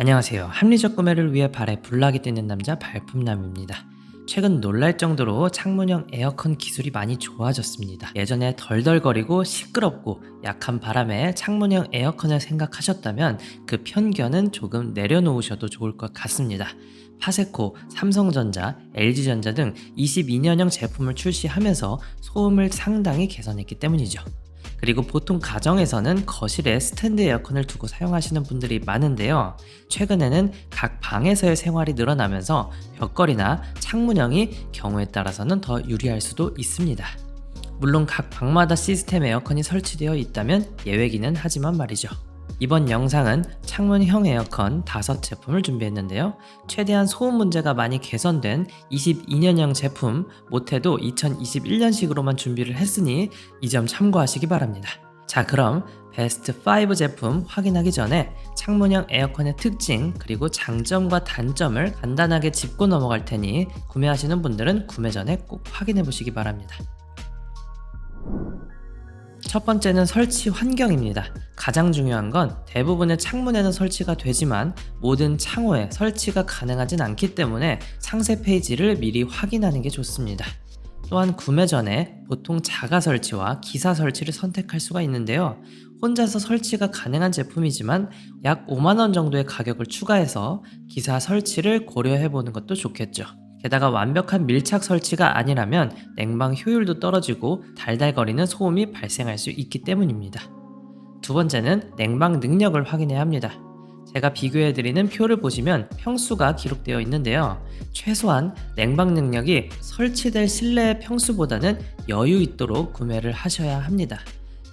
안녕하세요. 합리적 구매를 위해 발에 불락이 뛰는 남자 발품남입니다. 최근 놀랄 정도로 창문형 에어컨 기술이 많이 좋아졌습니다. 예전에 덜덜거리고 시끄럽고 약한 바람에 창문형 에어컨을 생각하셨다면 그 편견은 조금 내려놓으셔도 좋을 것 같습니다. 파세코, 삼성전자, LG전자 등 22년형 제품을 출시하면서 소음을 상당히 개선했기 때문이죠. 그리고 보통 가정에서는 거실에 스탠드 에어컨을 두고 사용하시는 분들이 많은데요. 최근에는 각 방에서의 생활이 늘어나면서 벽걸이나 창문형이 경우에 따라서는 더 유리할 수도 있습니다. 물론 각 방마다 시스템 에어컨이 설치되어 있다면 예외기는 하지만 말이죠. 이번 영상은 창문형 에어컨 5제품을 준비했는데요. 최대한 소음 문제가 많이 개선된 22년형 제품, 못해도 2021년식으로만 준비를 했으니 이 점 참고하시기 바랍니다. 자, 그럼 베스트 5 제품 확인하기 전에 창문형 에어컨의 특징 그리고 장점과 단점을 간단하게 짚고 넘어갈 테니 구매하시는 분들은 구매 전에 꼭 확인해 보시기 바랍니다. 첫 번째는 설치 환경입니다. 가장 중요한 건 대부분의 창문에는 설치가 되지만 모든 창호에 설치가 가능하진 않기 때문에 상세 페이지를 미리 확인하는 게 좋습니다. 또한 구매 전에 보통 자가 설치와 기사 설치를 선택할 수가 있는데요. 혼자서 설치가 가능한 제품이지만 약 5만원 정도의 가격을 추가해서 기사 설치를 고려해 보는 것도 좋겠죠. 게다가 완벽한 밀착 설치가 아니라면 냉방 효율도 떨어지고 달달거리는 소음이 발생할 수 있기 때문입니다. 두 번째는 냉방 능력을 확인해야 합니다. 제가 비교해드리는 표를 보시면 평수가 기록되어 있는데요. 최소한 냉방 능력이 설치될 실내의 평수보다는 여유 있도록 구매를 하셔야 합니다.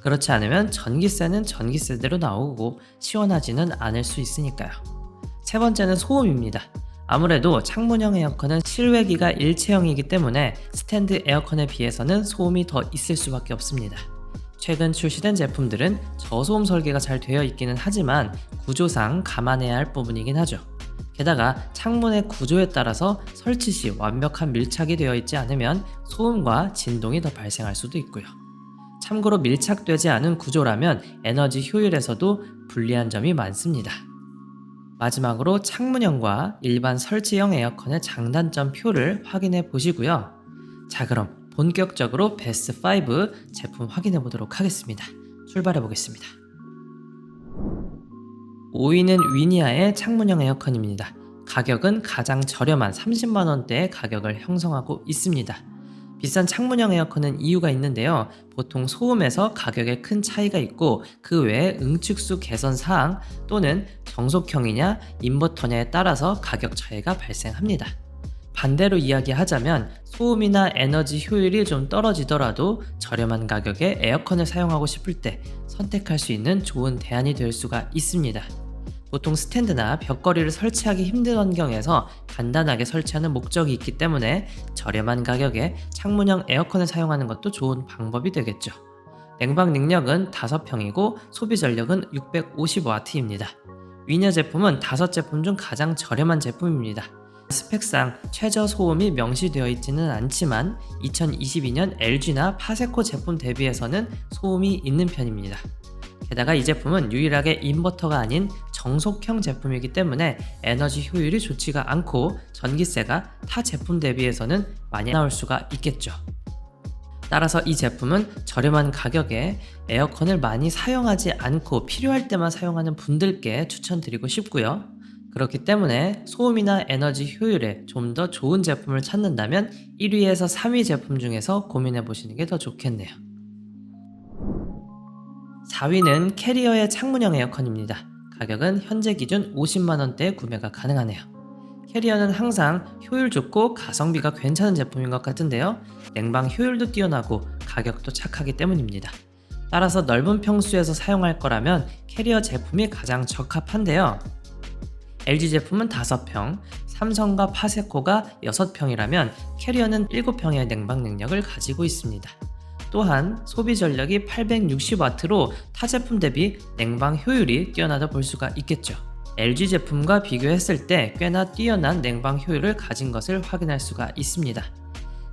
그렇지 않으면 전기세는 전기세대로 나오고 시원하지는 않을 수 있으니까요. 세 번째는 소음입니다. 아무래도 창문형 에어컨은 실외기가 일체형이기 때문에 스탠드 에어컨에 비해서는 소음이 더 있을 수밖에 없습니다. 최근 출시된 제품들은 저소음 설계가 잘 되어 있기는 하지만 구조상 감안해야 할 부분이긴 하죠. 게다가 창문의 구조에 따라서 설치 시 완벽한 밀착이 되어 있지 않으면 소음과 진동이 더 발생할 수도 있고요. 참고로 밀착되지 않은 구조라면 에너지 효율에서도 불리한 점이 많습니다. 마지막으로 창문형과 일반 설치형 에어컨의 장단점 표를 확인해 보시고요. 자, 그럼 본격적으로 베스트 5 제품 확인해 보도록 하겠습니다. 출발해 보겠습니다. 5위는 위니아의 창문형 에어컨입니다. 가격은 가장 저렴한 30만원대의 가격을 형성하고 있습니다. 비싼 창문형 에어컨은 이유가 있는데요. 보통 소음에서 가격에 큰 차이가 있고 그 외에 응축수 개선 사항 또는 정속형이냐 인버터냐에 따라서 가격 차이가 발생합니다. 반대로 이야기하자면 소음이나 에너지 효율이 좀 떨어지더라도 저렴한 가격에 에어컨을 사용하고 싶을 때 선택할 수 있는 좋은 대안이 될 수가 있습니다. 보통 스탠드나 벽걸이를 설치하기 힘든 환경에서 간단하게 설치하는 목적이 있기 때문에 저렴한 가격에 창문형 에어컨을 사용하는 것도 좋은 방법이 되겠죠. 냉방 능력은 5평이고 소비 전력은 650W입니다. 위니아 제품은 5제품 중 가장 저렴한 제품입니다. 스펙상 최저 소음이 명시되어 있지는 않지만 2022년 LG나 파세코 제품 대비해서는 소음이 있는 편입니다. 게다가 이 제품은 유일하게 인버터가 아닌 정속형 제품이기 때문에 에너지 효율이 좋지가 않고 전기세가 타 제품 대비해서는 많이 나올 수가 있겠죠. 따라서 이 제품은 저렴한 가격에 에어컨을 많이 사용하지 않고 필요할 때만 사용하는 분들께 추천드리고 싶고요. 그렇기 때문에 소음이나 에너지 효율에 좀 더 좋은 제품을 찾는다면 1위에서 3위 제품 중에서 고민해 보시는 게 더 좋겠네요. 4위는 캐리어의 창문형 에어컨입니다. 가격은 현재 기준 50만원대에 구매가 가능하네요. 캐리어는 항상 효율 좋고 가성비가 괜찮은 제품인 것 같은데요. 냉방 효율도 뛰어나고 가격도 착하기 때문입니다. 따라서 넓은 평수에서 사용할 거라면 캐리어 제품이 가장 적합한데요. LG 제품은 5평, 삼성과 파세코가 6평이라면 캐리어는 7평의 냉방 능력을 가지고 있습니다. 또한 소비 전력이 860W로 타 제품 대비 냉방 효율이 뛰어나다 볼 수가 있겠죠. LG 제품과 비교했을 때 꽤나 뛰어난 냉방 효율을 가진 것을 확인할 수가 있습니다.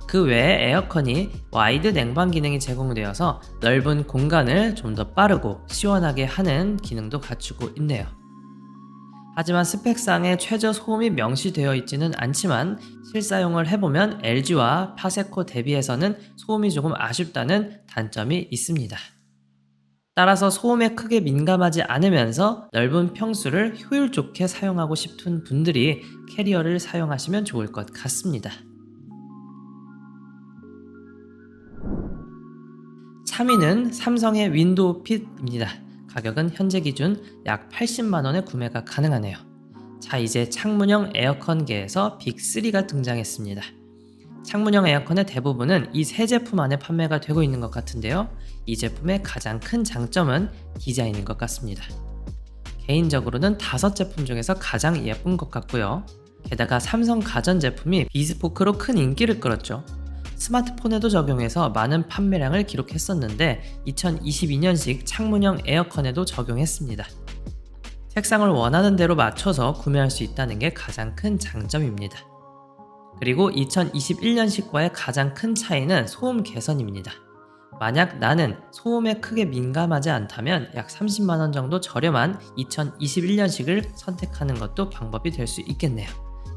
그 외에 에어컨이 와이드 냉방 기능이 제공되어서 넓은 공간을 좀 더 빠르고 시원하게 하는 기능도 갖추고 있네요. 하지만 스펙상에 최저 소음이 명시되어 있지는 않지만 실사용을 해보면 LG와 파세코 대비해서는 소음이 조금 아쉽다는 단점이 있습니다. 따라서 소음에 크게 민감하지 않으면서 넓은 평수를 효율 좋게 사용하고 싶은 분들이 캐리어를 사용하시면 좋을 것 같습니다. 3위는 삼성의 윈도우 핏입니다. 가격은 현재 기준 약 80만원에 구매가 가능하네요. 자, 이제 창문형 에어컨계에서 빅3가 등장했습니다. 창문형 에어컨의 대부분은 이 세 제품 안에 판매가 되고 있는 것 같은데요. 이 제품의 가장 큰 장점은 디자인인 것 같습니다. 개인적으로는 5제품 중에서 가장 예쁜 것 같고요. 게다가 삼성 가전제품이 비스포크로 큰 인기를 끌었죠. 스마트폰에도 적용해서 많은 판매량을 기록했었는데 2022년식 창문형 에어컨에도 적용했습니다. 색상을 원하는 대로 맞춰서 구매할 수 있다는 게 가장 큰 장점입니다. 그리고 2021년식과의 가장 큰 차이는 소음 개선입니다. 만약 나는 소음에 크게 민감하지 않다면 약 30만원 정도 저렴한 2021년식을 선택하는 것도 방법이 될 수 있겠네요.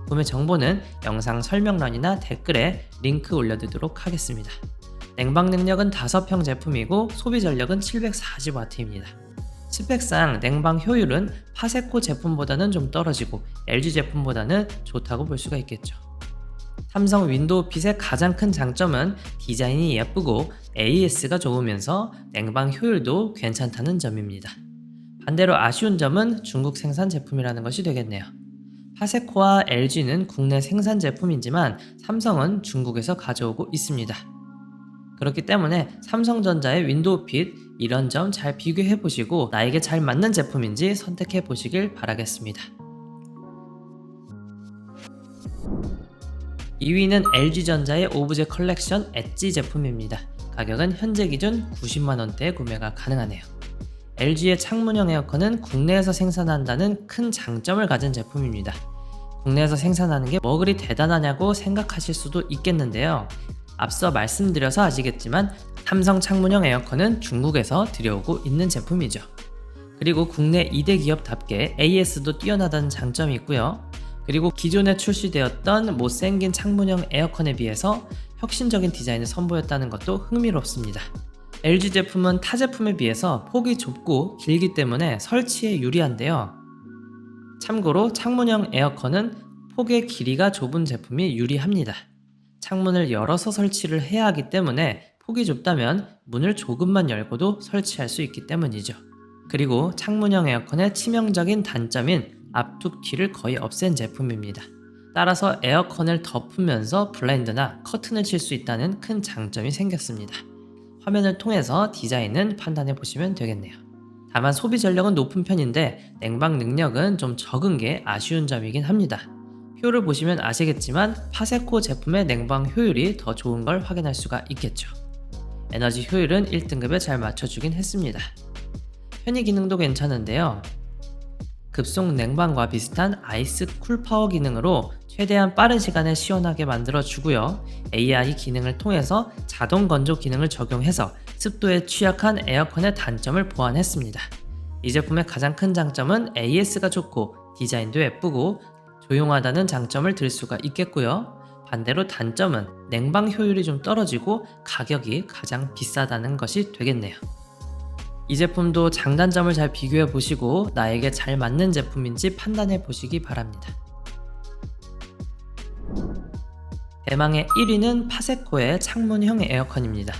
구매 정보는 영상 설명란이나 댓글에 링크 올려두도록 하겠습니다. 냉방 능력은 5평 제품이고 소비 전력은 740W입니다. 스펙상 냉방 효율은 파세코 제품보다는 좀 떨어지고 LG 제품보다는 좋다고 볼 수가 있겠죠. 삼성 윈도우 핏의 가장 큰 장점은 디자인이 예쁘고 AS가 좋으면서 냉방 효율도 괜찮다는 점입니다. 반대로 아쉬운 점은 중국 생산 제품이라는 것이 되겠네요. 파세코와 LG는 국내 생산 제품이지만 삼성은 중국에서 가져오고 있습니다. 그렇기 때문에 삼성전자의 윈도우 핏 이런 점 잘 비교해 보시고 나에게 잘 맞는 제품인지 선택해 보시길 바라겠습니다. 2위는 LG전자의 오브제 컬렉션 엣지 제품입니다. 가격은 현재 기준 90만원대에 구매가 가능하네요. LG의 창문형 에어컨은 국내에서 생산한다는 큰 장점을 가진 제품입니다. 국내에서 생산하는 게 뭐 그리 대단하냐고 생각하실 수도 있겠는데요. 앞서 말씀드려서 아시겠지만 삼성 창문형 에어컨은 중국에서 들여오고 있는 제품이죠. 그리고 국내 2대 기업답게 AS도 뛰어나다는 장점이 있고요. 그리고 기존에 출시되었던 못생긴 창문형 에어컨에 비해서 혁신적인 디자인을 선보였다는 것도 흥미롭습니다. LG 제품은 타 제품에 비해서 폭이 좁고 길기 때문에 설치에 유리한데요. 참고로 창문형 에어컨은 폭의 길이가 좁은 제품이 유리합니다. 창문을 열어서 설치를 해야 하기 때문에 폭이 좁다면 문을 조금만 열고도 설치할 수 있기 때문이죠. 그리고 창문형 에어컨의 치명적인 단점인 압툭키를 거의 없앤 제품입니다. 따라서 에어컨을 덮으면서 블라인드나 커튼을 칠 수 있다는 큰 장점이 생겼습니다. 화면을 통해서 디자인은 판단해 보시면 되겠네요. 다만 소비 전력은 높은 편인데 냉방 능력은 좀 적은 게 아쉬운 점이긴 합니다. 표를 보시면 아시겠지만 파세코 제품의 냉방 효율이 더 좋은 걸 확인할 수가 있겠죠. 에너지 효율은 1등급에 잘 맞춰주긴 했습니다. 편의 기능도 괜찮은데요. 급속 냉방과 비슷한 아이스 쿨 파워 기능으로 최대한 빠른 시간에 시원하게 만들어 주고요. AI 기능을 통해서 자동 건조 기능을 적용해서 습도에 취약한 에어컨의 단점을 보완했습니다. 이 제품의 가장 큰 장점은 AS가 좋고 디자인도 예쁘고 조용하다는 장점을 들 수가 있겠고요. 반대로 단점은 냉방 효율이 좀 떨어지고 가격이 가장 비싸다는 것이 되겠네요. 이 제품도 장단점을 잘 비교해 보시고 나에게 잘 맞는 제품인지 판단해 보시기 바랍니다. 대망의 1위는 파세코의 창문형 에어컨입니다.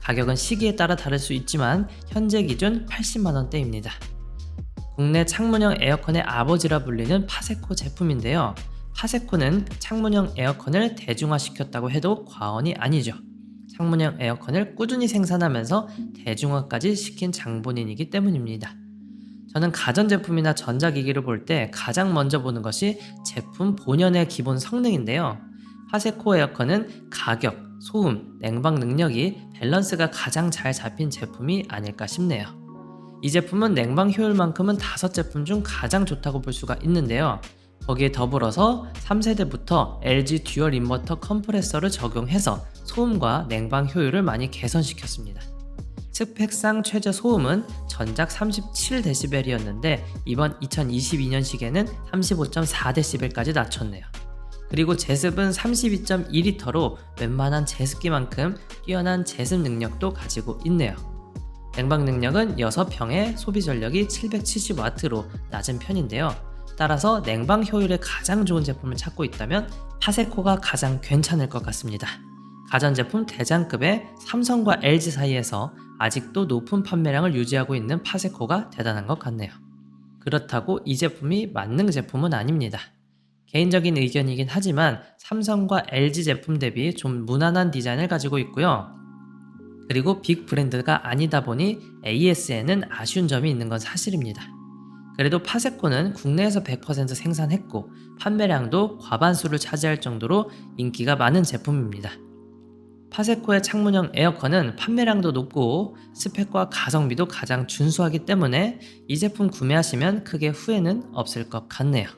가격은 시기에 따라 다를 수 있지만 현재 기준 80만원대입니다. 국내 창문형 에어컨의 아버지라 불리는 파세코 제품인데요. 파세코는 창문형 에어컨을 대중화시켰다고 해도 과언이 아니죠. 창문형 에어컨을 꾸준히 생산하면서 대중화까지 시킨 장본인이기 때문입니다. 저는 가전제품이나 전자기기를 볼 때 가장 먼저 보는 것이 제품 본연의 기본 성능인데요. 파세코 에어컨은 가격, 소음, 냉방 능력이 밸런스가 가장 잘 잡힌 제품이 아닐까 싶네요. 이 제품은 냉방 효율만큼은 5제품 중 가장 좋다고 볼 수가 있는데요. 거기에 더불어서 3세대부터 LG 듀얼 인버터 컴프레서를 적용해서 소음과 냉방 효율을 많이 개선시켰습니다. 스펙상 최저 소음은 전작 37dB이었는데 이번 2022년식에는 35.4dB까지 낮췄네요. 그리고 제습은 32.2L로 웬만한 제습기만큼 뛰어난 제습 능력도 가지고 있네요. 냉방 능력은 6평에 소비 전력이 770W로 낮은 편인데요. 따라서 냉방 효율에 가장 좋은 제품을 찾고 있다면 파세코가 가장 괜찮을 것 같습니다. 가전제품 대장급의 삼성과 LG 사이에서 아직도 높은 판매량을 유지하고 있는 파세코가 대단한 것 같네요. 그렇다고 이 제품이 만능 제품은 아닙니다. 개인적인 의견이긴 하지만 삼성과 LG 제품 대비 좀 무난한 디자인을 가지고 있고요. 그리고 빅 브랜드가 아니다 보니 AS에는 아쉬운 점이 있는 건 사실입니다. 그래도 파세코는 국내에서 100% 생산했고 판매량도 과반수를 차지할 정도로 인기가 많은 제품입니다. 파세코의 창문형 에어컨은 판매량도 높고 스펙과 가성비도 가장 준수하기 때문에 이 제품 구매하시면 크게 후회는 없을 것 같네요.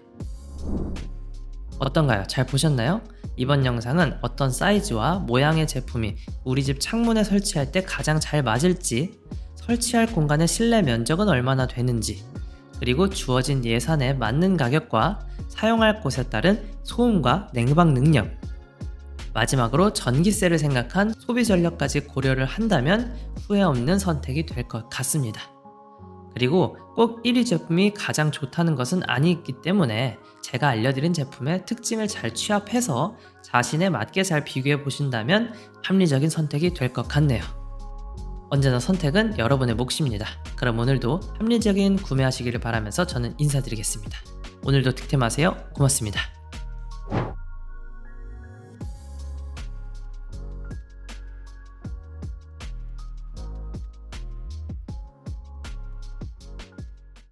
어떤가요? 잘 보셨나요? 이번 영상은 어떤 사이즈와 모양의 제품이 우리 집 창문에 설치할 때 가장 잘 맞을지, 설치할 공간의 실내 면적은 얼마나 되는지, 그리고 주어진 예산에 맞는 가격과 사용할 곳에 따른 소음과 냉방 능력, 마지막으로 전기세를 생각한 소비 전력까지 고려를 한다면 후회 없는 선택이 될 것 같습니다. 그리고 꼭 1위 제품이 가장 좋다는 것은 아니기 때문에 제가 알려드린 제품의 특징을 잘 취합해서 자신에 맞게 잘 비교해 보신다면 합리적인 선택이 될 것 같네요. 언제나 선택은 여러분의 몫입니다. 그럼 오늘도 합리적인 구매하시기를 바라면서 저는 인사드리겠습니다. 오늘도 득템하세요. 고맙습니다.